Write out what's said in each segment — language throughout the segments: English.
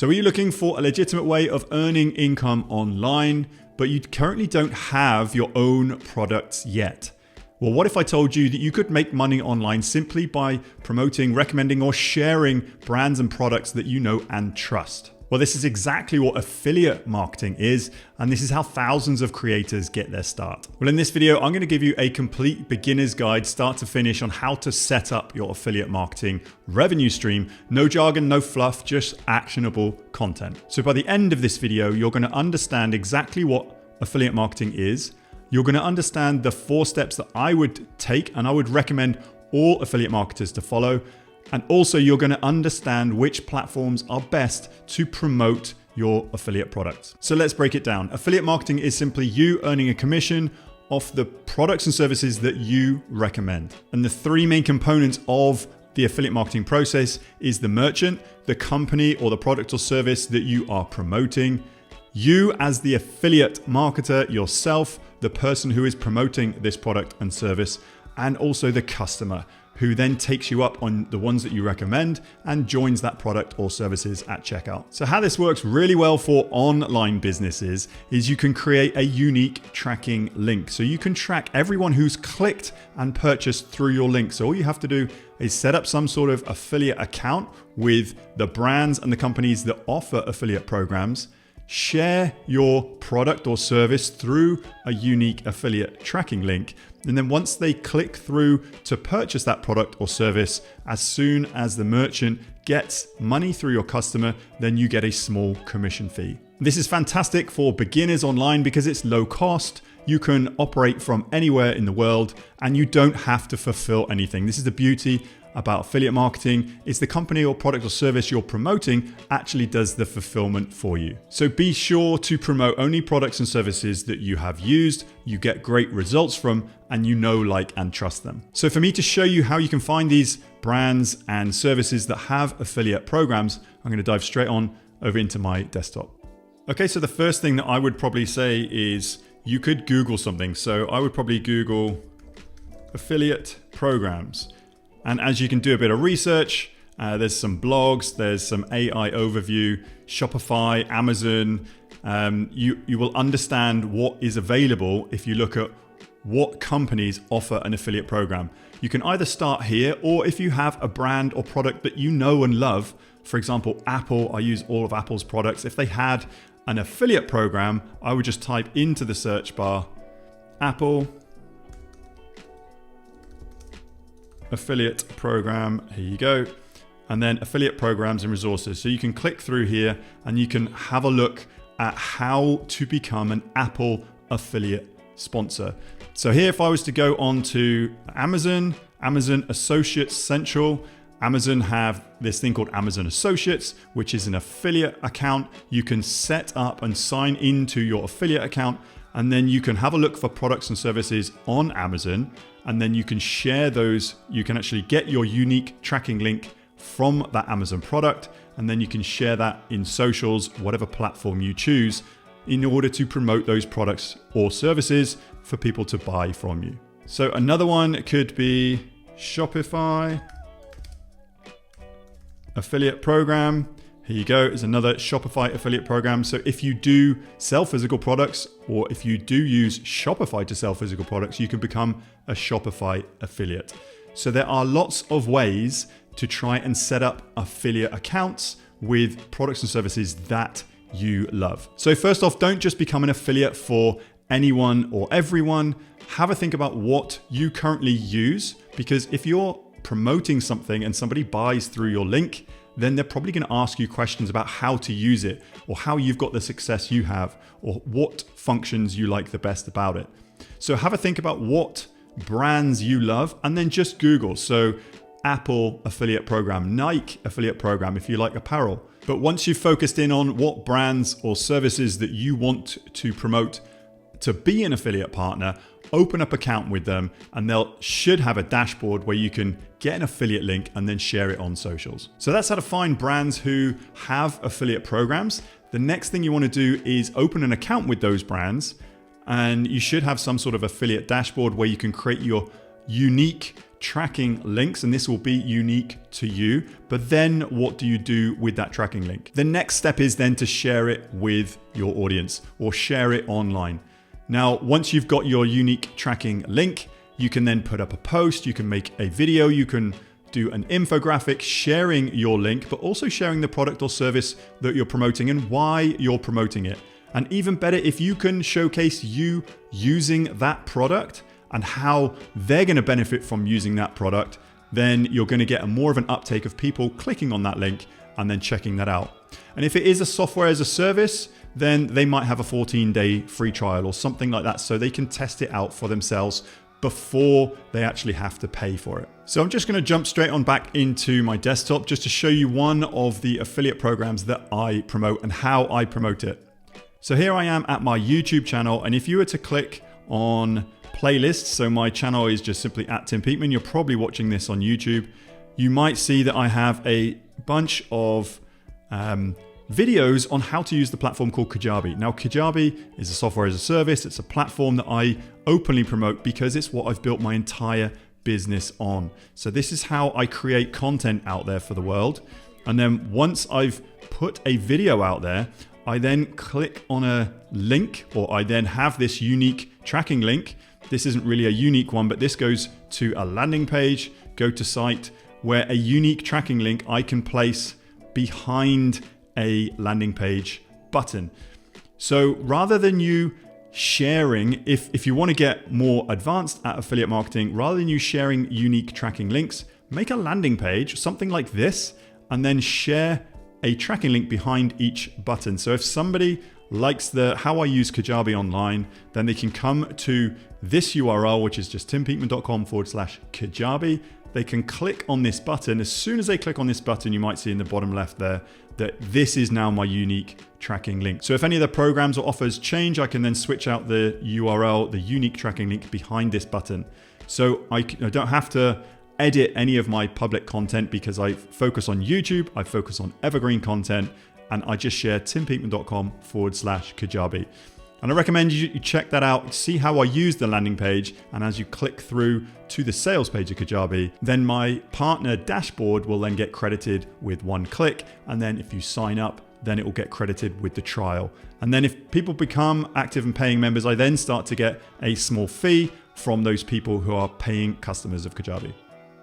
So are you looking for a legitimate way of earning income online, but you currently don't have your own products yet? Well, what if I told you that you could make money online simply by promoting, recommending, or sharing brands and products that you know and trust? Well, this is exactly what affiliate marketing is, and this is how thousands of creators get their start. Well, in this video, I'm going to give you a complete beginner's guide, start to finish, on how to set up your affiliate marketing revenue stream. No jargon, no fluff, just actionable content. So by the end of this video, you're going to understand exactly what affiliate marketing is. You're going to understand the 4 steps that I would take and I would recommend all affiliate marketers to follow. And also you're going to understand which platforms are best to promote your affiliate products. So let's break it down. Affiliate marketing is simply you earning a commission off the products and services that you recommend. And the 3 main components of the affiliate marketing process is the merchant, the company or the product or service that you are promoting, you as the affiliate marketer yourself, the person who is promoting this product and service, and also the customer, who then takes you up on the ones that you recommend and joins that product or services at checkout. So how this works really well for online businesses is you can create a unique tracking link. So you can track everyone who's clicked and purchased through your link. So all you have to do is set up some sort of affiliate account with the brands and the companies that offer affiliate programs, share your product or service through a unique affiliate tracking link. And then once they click through to purchase that product or service, as soon as the merchant gets money through your customer, then you get a small commission fee. This is fantastic for beginners online because it's low cost. You can operate from anywhere in the world and you don't have to fulfill anything. This is the beauty about affiliate marketing. Is the company or product or service you're promoting actually does the fulfillment for you. So be sure to promote only products and services that you have used, you get great results from, and you know, like, and trust them. So for me to show you how you can find these brands and services that have affiliate programs, I'm going to dive straight on over into my desktop. Okay, so the first thing that I would probably say is you could Google something. So I would probably Google affiliate programs. And as you can do a bit of research, there's some blogs, there's some AI overview, Shopify, Amazon. You will understand what is available if you look at what companies offer an affiliate program. You can either start here, or if you have a brand or product that you know and love, for example, Apple, I use all of Apple's products. If they had an affiliate program, I would just type into the search bar, Apple affiliate program, here you go, and then affiliate programs and resources. So you can click through here and you can have a look at how to become an Apple affiliate sponsor. So here, if I was to go on to Amazon Associates Central, Amazon have this thing called Amazon Associates, which is an affiliate account. You can set up and sign into your affiliate account, and then you can have a look for products and services on Amazon, and then you can share those. You can actually get your unique tracking link from that Amazon product, and then you can share that in socials, whatever platform you choose, in order to promote those products or services for people to buy from you. So another one could be Shopify affiliate program. Here you go, is another Shopify affiliate program. So if you do sell physical products, or if you do use Shopify to sell physical products, you can become a Shopify affiliate. So there are lots of ways to try and set up affiliate accounts with products and services that you love. So first off, don't just become an affiliate for anyone or everyone. Have a think about what you currently use, because if you're promoting something and somebody buys through your link, then they're probably going to ask you questions about how to use it, or how you've got the success you have, or what functions you like the best about it. So have a think about what brands you love, and then just Google. So Apple affiliate program, Nike affiliate program if you like apparel. But once you've focused in on what brands or services that you want to promote to be an affiliate partner, open up an account with them, and they'll should have a dashboard where you can get an affiliate link and then share it on socials. So that's how to find brands who have affiliate programs. The next thing you want to do is open an account with those brands, and you should have some sort of affiliate dashboard where you can create your unique tracking links, and this will be unique to you. But then what do you do with that tracking link? The next step is then to share it with your audience or share it online. Now, once you've got your unique tracking link, you can then put up a post, you can make a video, you can do an infographic sharing your link, but also sharing the product or service that you're promoting and why you're promoting it. And even better, if you can showcase you using that product and how they're going to benefit from using that product, then you're going to get more of an uptake of people clicking on that link and then checking that out. And if it is a software as a service, then they might have a 14-day free trial or something like that, so they can test it out for themselves before they actually have to pay for it. So I'm just going to jump straight on back into my desktop just to show you one of the affiliate programs that I promote and how I promote it. So here I am at my YouTube channel, and if you were to click on playlists, so my channel is just simply at Tim Peakman, you're probably watching this on YouTube, you might see that I have a bunch of videos on how to use the platform called Kajabi. Now, Kajabi is a software as a service. It's a platform that I openly promote because it's what I've built my entire business on. So this is how I create content out there for the world. And then once I've put a video out there, I then click on a link, or I then have this unique tracking link. This isn't really a unique one, but this goes to a landing page, go to site, where a unique tracking link I can place behind a landing page button. So rather than you sharing, if you want to get more advanced at affiliate marketing, rather than you sharing unique tracking links, make a landing page, something like this, and then share a tracking link behind each button. So if somebody likes the how I use Kajabi online, then they can come to this URL, which is just timpeakman.com/Kajabi. They can click on this button. As soon as they click on this button, you might see in the bottom left there that this is now my unique tracking link. So if any of the programs or offers change, I can then switch out the URL, the unique tracking link behind this button. So I don't have to edit any of my public content because I focus on YouTube, I focus on evergreen content, and I just share timpeakman.com/Kajabi. And I recommend you check that out, see how I use the landing page. And as you click through to the sales page of Kajabi, then my partner dashboard will then get credited with one click. And then if you sign up, then it will get credited with the trial. And then if people become active and paying members, I then start to get a small fee from those people who are paying customers of Kajabi.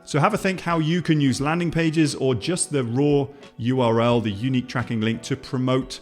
So have a think how you can use landing pages or just the raw URL, the unique tracking link, to promote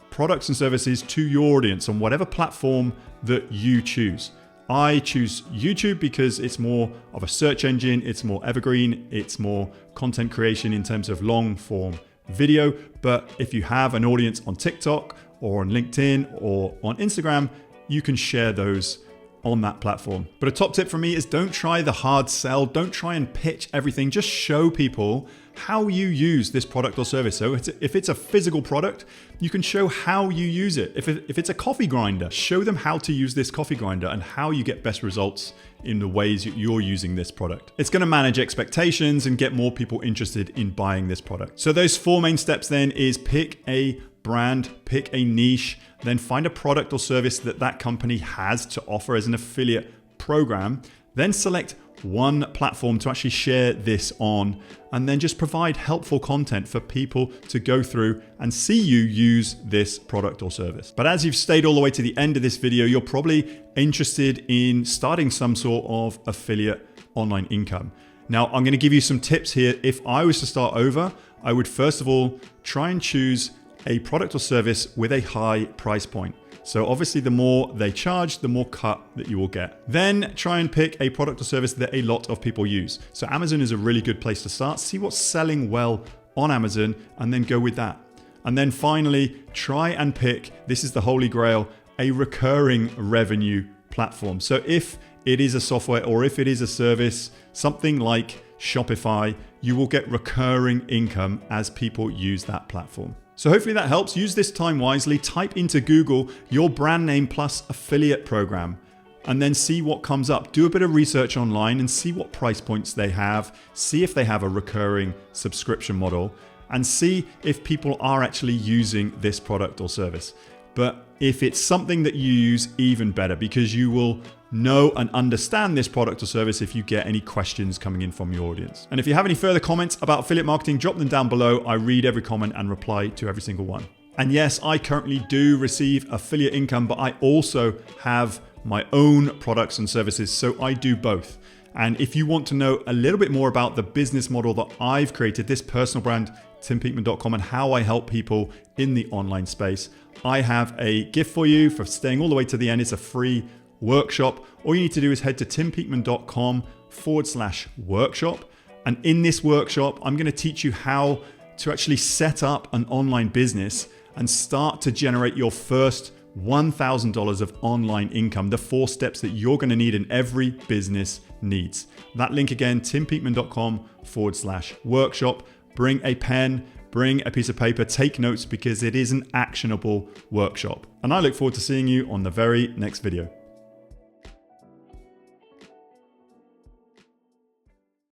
products and services to your audience on whatever platform that you choose. I choose YouTube because it's more of a search engine, it's more evergreen, it's more content creation in terms of long form video. But if you have an audience on TikTok or on LinkedIn or on Instagram, you can share those on that platform. But a top tip from me is don't try the hard sell. Don't try and pitch everything. Just show people how you use this product or service. So if it's a physical product, you can show how you use it. If it's a coffee grinder, show them how to use this coffee grinder and how you get best results in the ways you're using this product. It's going to manage expectations and get more people interested in buying this product. So those 4 main steps then is pick a brand, pick a niche, then find a product or service that company has to offer as an affiliate program, then select one platform to actually share this on, and then just provide helpful content for people to go through and see you use this product or service. But as you've stayed all the way to the end of this video, you're probably interested in starting some sort of affiliate online income. Now, I'm going to give you some tips here. If I was to start over, I would first of all try and choose a product or service with a high price point. So obviously the more they charge, the more cut that you will get. Then try and pick a product or service that a lot of people use. So Amazon is a really good place to start. See what's selling well on Amazon and then go with that. And then finally, try and pick, this is the holy grail, a recurring revenue platform. So if it is a software or if it is a service, something like Shopify, you will get recurring income as people use that platform. So hopefully that helps. Use this time wisely. Type into Google your brand name plus affiliate program and then see what comes up. Do a bit of research online and see what price points they have. See if they have a recurring subscription model and see if people are actually using this product or service. But if it's something that you use, even better, because you will know and understand this product or service if you get any questions coming in from your audience. And if you have any further comments about affiliate marketing, drop them down below. I read every comment and reply to every single one. And yes, I currently do receive affiliate income, but I also have my own products and services, so I do both. And if you want to know a little bit more about the business model that I've created, this personal brand, timpeakman.com, and how I help people in the online space, I have a gift for you for staying all the way to the end. It's a free workshop. All you need to do is head to timpeakman.com/workshop. And in this workshop, I'm going to teach you how to actually set up an online business and start to generate your first $1,000 of online income, the 4 steps that you're going to need and every business needs. That link again, timpeakman.com/workshop. Bring a pen, bring a piece of paper, take notes because it is an actionable workshop. And I look forward to seeing you on the very next video.